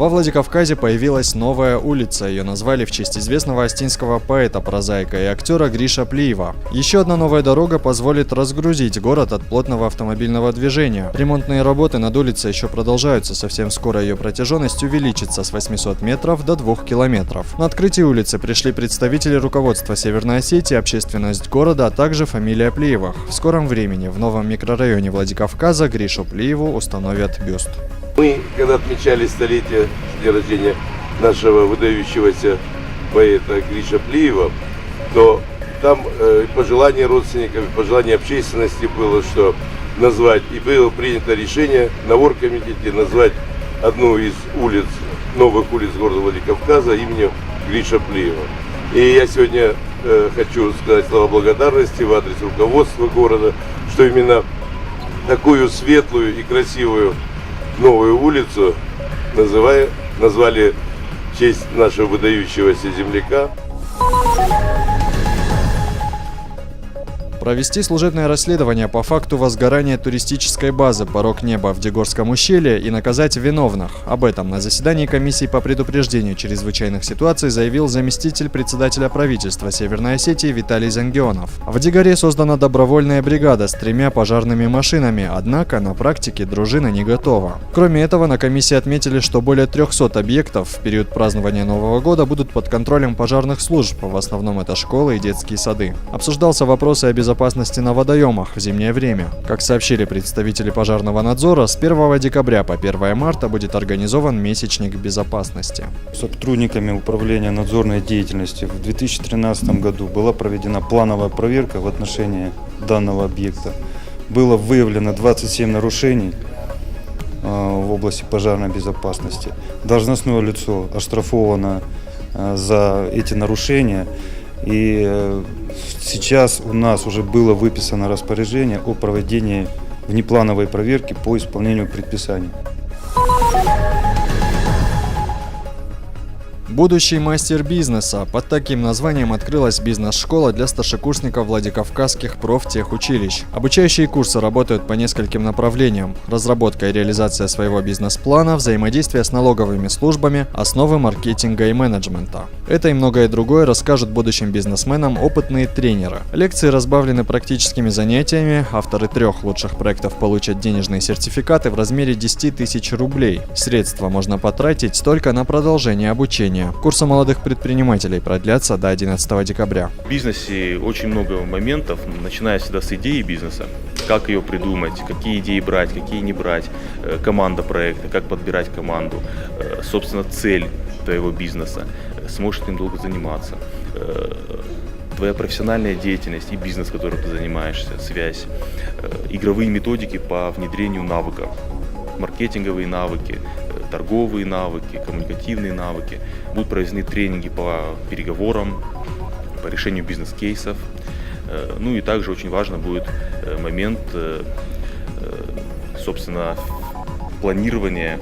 Во Владикавказе появилась новая улица. Ее назвали в честь известного остинского поэта, прозаика и актера Гриша Плиева. Еще одна новая дорога позволит разгрузить город от плотного автомобильного движения. Ремонтные работы над улицей еще продолжаются. Совсем скоро ее протяженность увеличится с 800 метров до 2 километров. На открытие улицы пришли представители руководства Северной Осетии, общественность города, а также фамилия Плиевых. В скором времени в новом микрорайоне Владикавказа Гришу Плиеву установят бюст. Мы, когда отмечали столетие дня рождения нашего выдающегося поэта Гриша Плиева, то там пожелание родственников, пожелание общественности было, что назвать, и было принято решение на оргкомитете назвать одну из улиц, новых улиц города Владикавказа именем Гриша Плиева. И я сегодня хочу сказать слова благодарности в адрес руководства города, что именно такую светлую и красивую новую улицу назвали в честь нашего выдающегося земляка. Провести служебное расследование по факту возгорания туристической базы «Порог неба» в Дегорском ущелье и наказать виновных. Об этом на заседании комиссии по предупреждению чрезвычайных ситуаций заявил заместитель председателя правительства Северной Осетии Виталий Зангионов. В Дегоре создана добровольная бригада с 3 пожарными машинами, однако на практике дружина не готова. Кроме этого, на комиссии отметили, что более 300 объектов в период празднования Нового года будут под контролем пожарных служб, в основном это школы и детские сады. Обсуждался вопрос и о безопасности на водоемах в зимнее время. Как сообщили представители пожарного надзора, с 1 декабря по 1 марта будет организован месячник безопасности. Сотрудниками управления надзорной деятельности в 2013 году была проведена плановая проверка в отношении данного объекта. Было выявлено 27 нарушений в области пожарной безопасности. Должностное лицо оштрафовано за эти нарушения. И сейчас у нас уже было выписано распоряжение о проведении внеплановой проверки по исполнению предписаний. Будущий мастер бизнеса. Под таким названием открылась бизнес-школа для старшекурсников Владикавказских профтехучилищ. Обучающие курсы работают по нескольким направлениям: разработка и реализация своего бизнес-плана, взаимодействие с налоговыми службами, основы маркетинга и менеджмента. Это и многое другое расскажут будущим бизнесменам опытные тренеры. Лекции разбавлены практическими занятиями. Авторы 3 лучших проектов получат денежные сертификаты в размере 10 тысяч рублей. Средства можно потратить только на продолжение обучения. Курсы молодых предпринимателей продлятся до 11 декабря. В бизнесе очень много моментов, начиная всегда с идеи бизнеса. Как ее придумать, какие идеи брать, какие не брать, команда проекта, как подбирать команду, собственно, цель твоего бизнеса, сможешь ты им долго заниматься, твоя профессиональная деятельность и бизнес, которым ты занимаешься, связь, игровые методики по внедрению навыков, маркетинговые навыки, торговые навыки, коммуникативные навыки. Будут проведены тренинги по переговорам, по решению бизнес-кейсов. Ну и также очень важно будет момент, собственно, планирования.